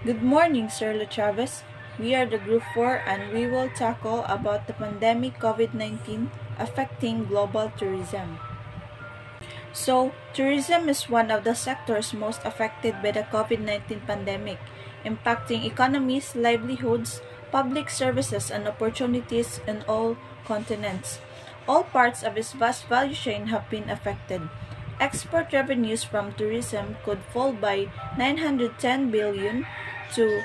Good morning, Sir Chavez. We are the Group 4 and we will tackle about the pandemic COVID-19 affecting global tourism. So, tourism is one of the sectors most affected by the COVID-19 pandemic, impacting economies, livelihoods, public services, and opportunities in all continents. All parts of its vast value chain have been affected. Export revenues from tourism could fall by 910 billion to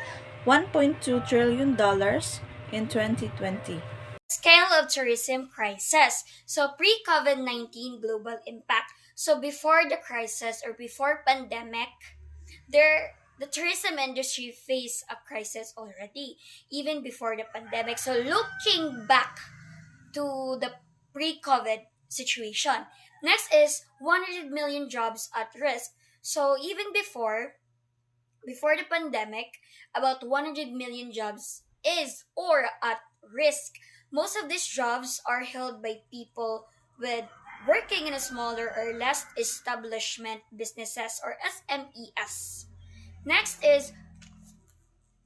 1.2 trillion dollars in 2020. Scale of tourism crisis. So pre-COVID-19 global impact. So before the crisis or before pandemic, the tourism industry faced a crisis already, even before the pandemic. So looking back to the pre-COVID situation. Next is 100 million jobs at risk. So even before the pandemic, about 100 million jobs is or at risk. Most of these jobs are held by people with working in a smaller or less establishment businesses or SMEs. Next is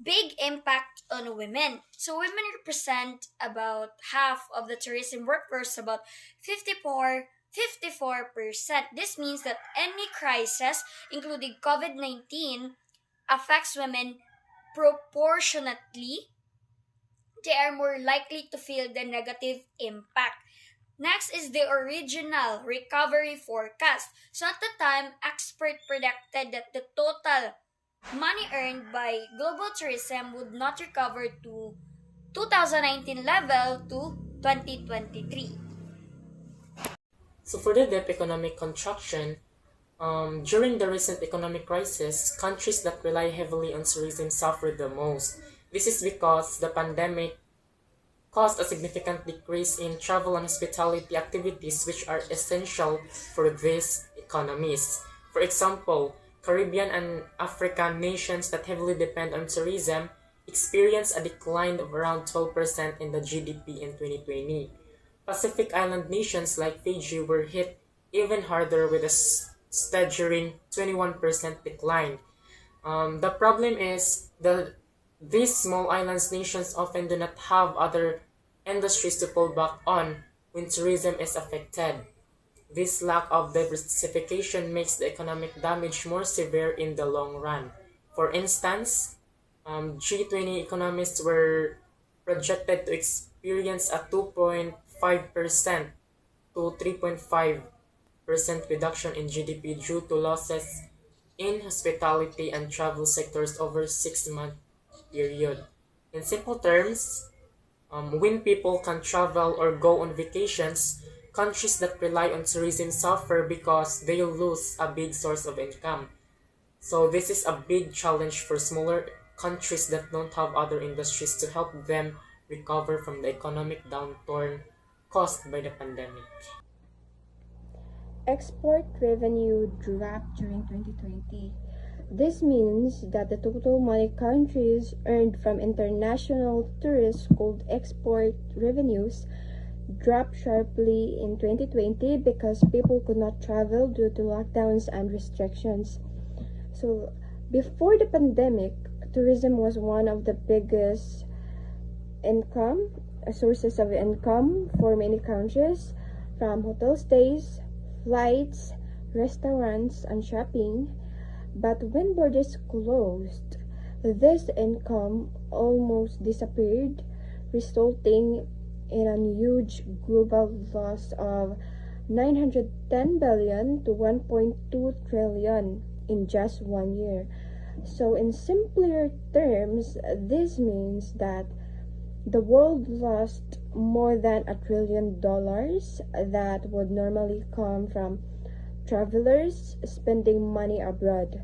big impact on women. So women represent about half of the tourism workforce, about 54%. This means that any crisis, including COVID-19, affects women proportionately. They are more likely to feel the negative impact. Next is the original recovery forecast. So at the time, experts predicted that the total money earned by global tourism would not recover to 2019 level to 2023. So for the deep economic contraction, during the recent economic crisis, countries that rely heavily on tourism suffered the most. This is because the pandemic caused a significant decrease in travel and hospitality activities which are essential for these economies. For example, Caribbean and African nations that heavily depend on tourism experienced a decline of around 12% in the GDP in 2020. Pacific Island nations like Fiji were hit even harder with a staggering 21% decline. The problem is that these small islands nations often do not have other industries to fall back on when tourism is affected. This lack of diversification makes the economic damage more severe in the long run. For instance, G20 economists were projected to experience a 2.5% to 3.5% reduction in GDP due to losses in hospitality and travel sectors over 6 month period. In simple terms, when people can travel or go on vacations, countries that rely on tourism suffer because they lose a big source of income. So this is a big challenge for smaller countries that don't have other industries to help them recover from the economic downturn caused by the pandemic. Export revenue dropped during 2020. This means that the total money countries earned from international tourists called export revenues dropped sharply in 2020 because people could not travel due to lockdowns and restrictions. So, before the pandemic, tourism was one of the biggest income sources of income for many countries, from hotel stays, flights, restaurants, and shopping. But when borders closed, this income almost disappeared, resulting in a huge global loss of 910 billion to 1.2 trillion in just 1 year. So, in simpler terms, this means that the world lost more than $1 trillion that would normally come from travelers spending money abroad.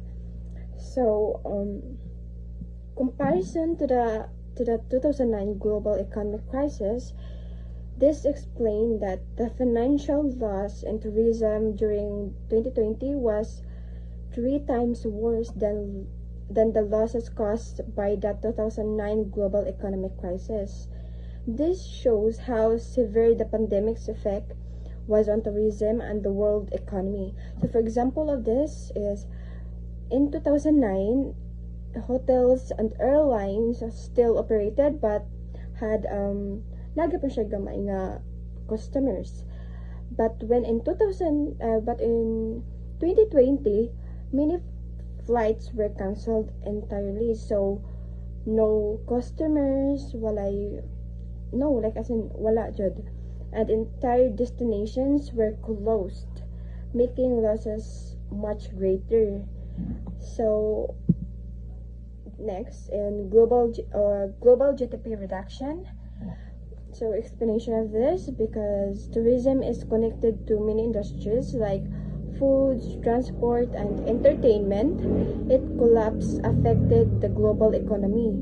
So, comparison to the 2009 global economic crisis, this explained that the financial loss in tourism during 2020 was 3 times worse than the losses caused by the 2009 global economic crisis. This shows how severe the pandemic's effect was on tourism and the world economy. So, for example of this is in 2009, hotels and airlines still operated but had lagi pa siya gamay nga customers. But in 2020, many flights were canceled entirely. So no customers, walay no like as in wala jud, and entire destinations were closed, making losses much greater. So next, in global GDP reduction. So explanation of this, because tourism is connected to many industries like foods, transport, and entertainment, its collapse affected the global economy.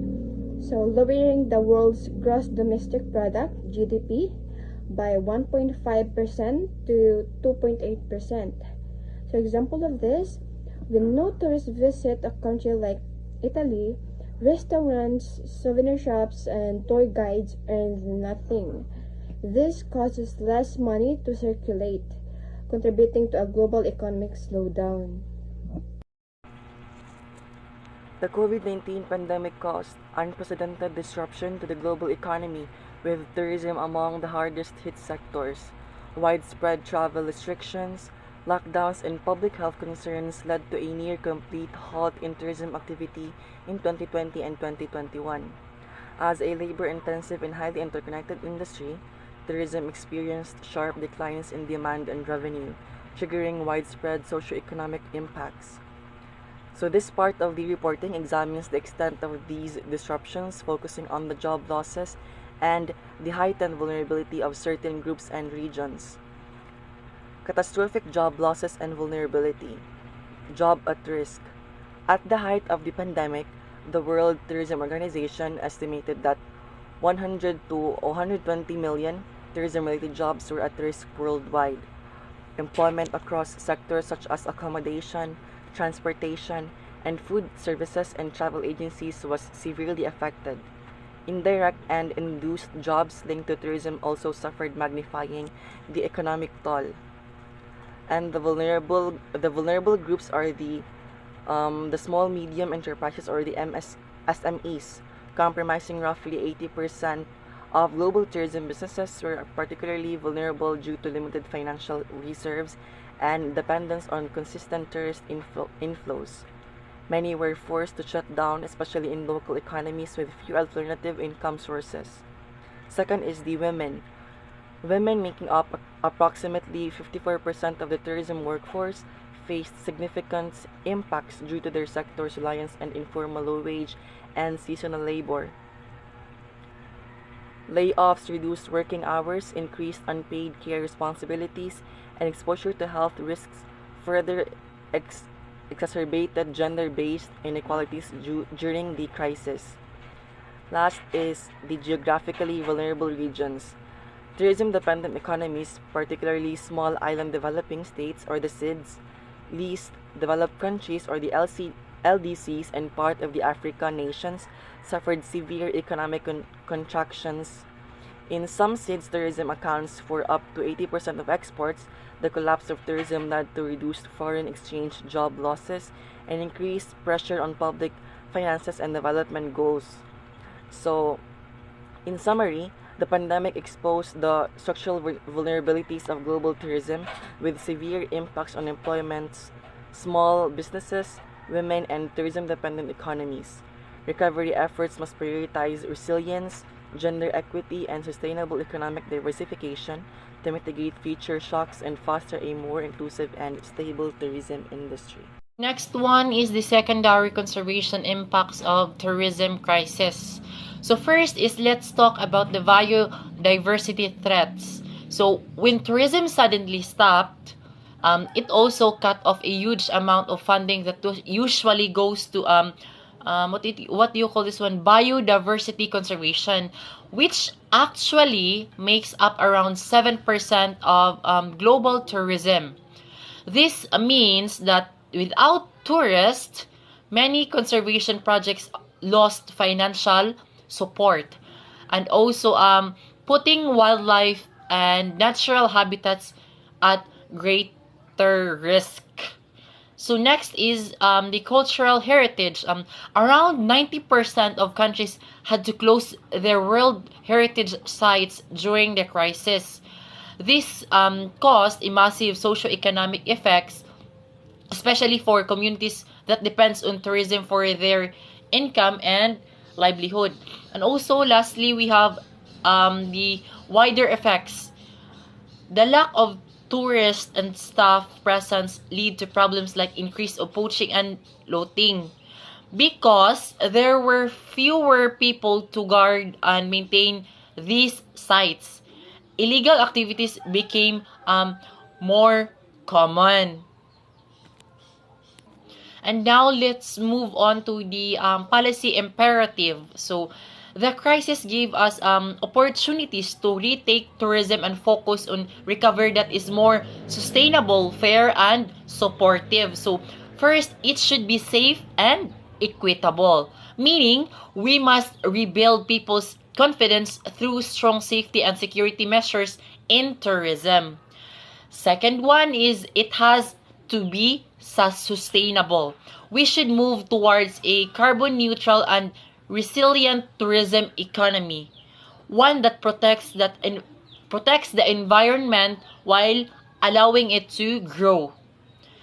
So lowering the world's gross domestic product (GDP) by 1.5% to 2.8%. So example of this, when no tourists visit a country like Italy, restaurants, souvenir shops, and tour guides earn nothing. This causes less money to circulate, contributing to a global economic slowdown. The COVID-19 pandemic caused unprecedented disruption to the global economy, with tourism among the hardest hit sectors. Widespread travel restrictions, lockdowns, and public health concerns led to a near complete halt in tourism activity in 2020 and 2021. As a labor-intensive and highly interconnected industry, tourism experienced sharp declines in demand and revenue, triggering widespread socioeconomic impacts. So this part of the reporting examines the extent of these disruptions, focusing on the job losses and the heightened vulnerability of certain groups and regions. Catastrophic job losses and vulnerability. Job at risk. At the height of the pandemic, the World Tourism Organization estimated that 100 to 120 million tourism-related jobs were at risk worldwide. Employment across sectors such as accommodation, transportation, and food services and travel agencies was severely affected. Indirect and induced jobs linked to tourism also suffered, magnifying the economic toll. And the vulnerable groups are the small medium enterprises, or the SMEs, compromising roughly 80% of global tourism businesses, were particularly vulnerable due to limited financial reserves and dependence on consistent tourist inflows. Many were forced to shut down, especially in local economies with few alternative income sources. Second is the women. Women, making up approximately 54% of the tourism workforce, faced significant impacts due to their sector's reliance on informal low-wage and seasonal labor. Layoffs, reduced working hours, increased unpaid care responsibilities, and exposure to health risks further exacerbated gender-based inequalities during the crisis. Last is the geographically vulnerable regions. Tourism-dependent economies, particularly small island developing states, or the SIDS, least developed countries, or the LDCs, and part of the African nations, suffered severe economic contractions. In some SIDS, tourism accounts for up to 80% of exports. The collapse of tourism led to reduced foreign exchange, job losses, and increased pressure on public finances and development goals. So, in summary, the pandemic exposed the structural vulnerabilities of global tourism, with severe impacts on employment, small businesses, women, and tourism-dependent economies. Recovery efforts must prioritize resilience, gender equity, and sustainable economic diversification to mitigate future shocks and foster a more inclusive and stable tourism industry. Next one is the secondary conservation impacts of tourism crisis. So first is, let's talk about the biodiversity threats. So when tourism suddenly stopped, it also cut off a huge amount of funding that usually goes to what do you call this one, biodiversity conservation, which actually makes up around 7% of global tourism. This means that without tourists, many conservation projects lost financial support, and also putting wildlife and natural habitats at greater risk. So next is the cultural heritage. Around 90% of countries had to close their World Heritage sites during the crisis. This caused a massive socio-economic effects, especially for communities that depends on tourism for their income and livelihood. And also, lastly, we have the wider effects. The lack of tourist and staff presence lead to problems like increase of poaching and looting because there were fewer people to guard and maintain these sites. Illegal activities became more common. And now let's move on to the policy imperative. So the crisis gave us opportunities to retake tourism and focus on recovery that is more sustainable, fair, and supportive. So first, it should be safe and equitable, meaning we must rebuild people's confidence through strong safety and security measures in tourism. Second one is it has to be sustainable. We should move towards a carbon neutral and resilient tourism economy, one that protects the environment while allowing it to grow.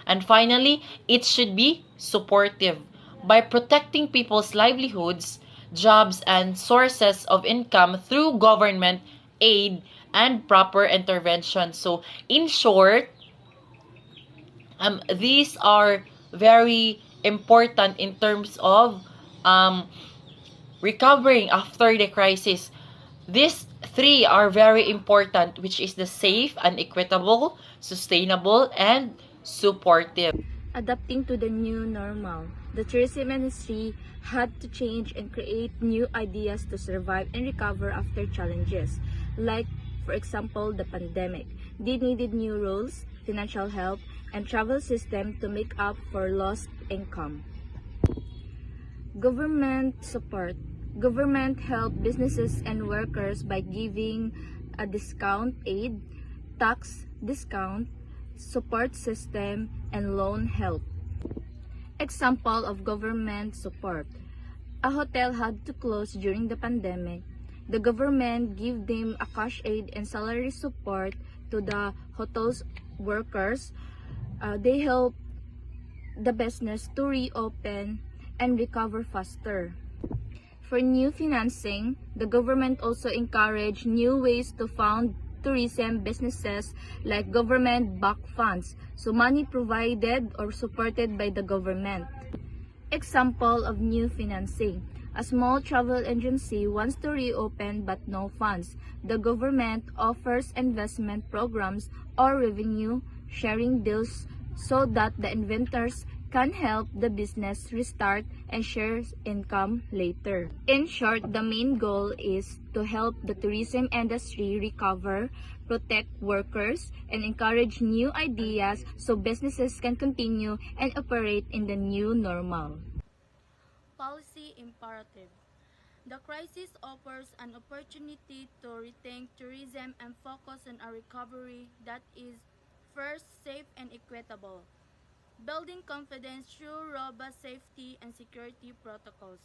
And finally, it should be supportive by protecting people's livelihoods, jobs, and sources of income through government aid and proper intervention. So, in short, these are very important in terms of um, recovering after the crisis. These three are very important, which is the safe and equitable, sustainable, and supportive. Adapting to the new normal, the tourism industry had to change and create new ideas to survive and recover after challenges, like, for example, the pandemic. They needed new rules, financial help, and travel system to make up for lost income. Government support. Government helped businesses and workers by giving a discount aid, tax discount, support system, and loan help. Example of government support. A hotel had to close during the pandemic. The government gave them a cash aid and salary support to the hotel's workers. They help the business to reopen and recover faster. For new financing, the government also encouraged new ways to fund tourism businesses like government-backed funds, so money provided or supported by the government. Example of new financing. A small travel agency wants to reopen but no funds. The government offers investment programs or revenue sharing deals so that the inventors can help the business restart and share income later. In short, the main goal is to help the tourism industry recover, protect workers, and encourage new ideas so businesses can continue and operate in the new normal. Policy imperative. The crisis offers an opportunity to rethink tourism and focus on a recovery that is first safe and equitable, building confidence through robust safety and security protocols.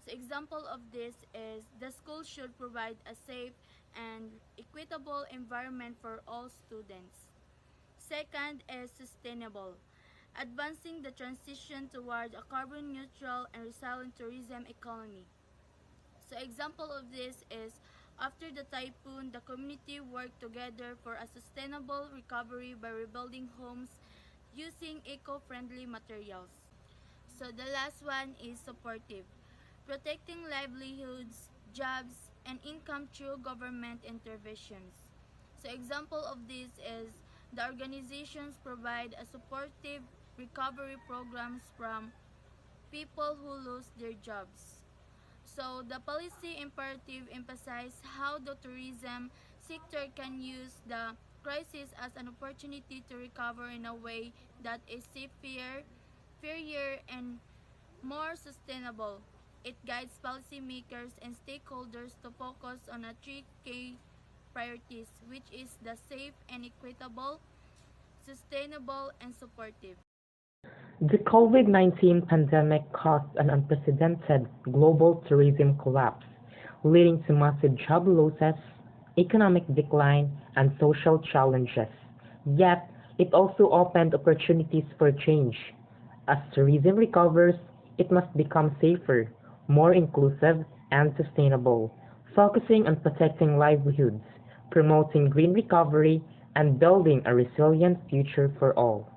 So example of this is the school should provide a safe and equitable environment for all students. Second is sustainable, advancing the transition toward a carbon neutral and resilient tourism economy. So example of this is after the typhoon, the community worked together for a sustainable recovery by rebuilding homes using eco-friendly materials. So the last one is supportive, protecting livelihoods, jobs, and income through government interventions. So example of this is the organizations provide a supportive recovery programs from people who lose their jobs. So the policy imperative emphasizes how the tourism sector can use the crisis as an opportunity to recover in a way that is safer, fairer, and more sustainable. It guides policymakers and stakeholders to focus on a three key priorities, which is the safe and equitable, sustainable, and supportive. The COVID-19 pandemic caused an unprecedented global tourism collapse, leading to massive job losses, economic decline, and social challenges. Yet, it also opened opportunities for change. As tourism recovers, it must become safer, more inclusive, and sustainable, focusing on protecting livelihoods, promoting green recovery, and building a resilient future for all.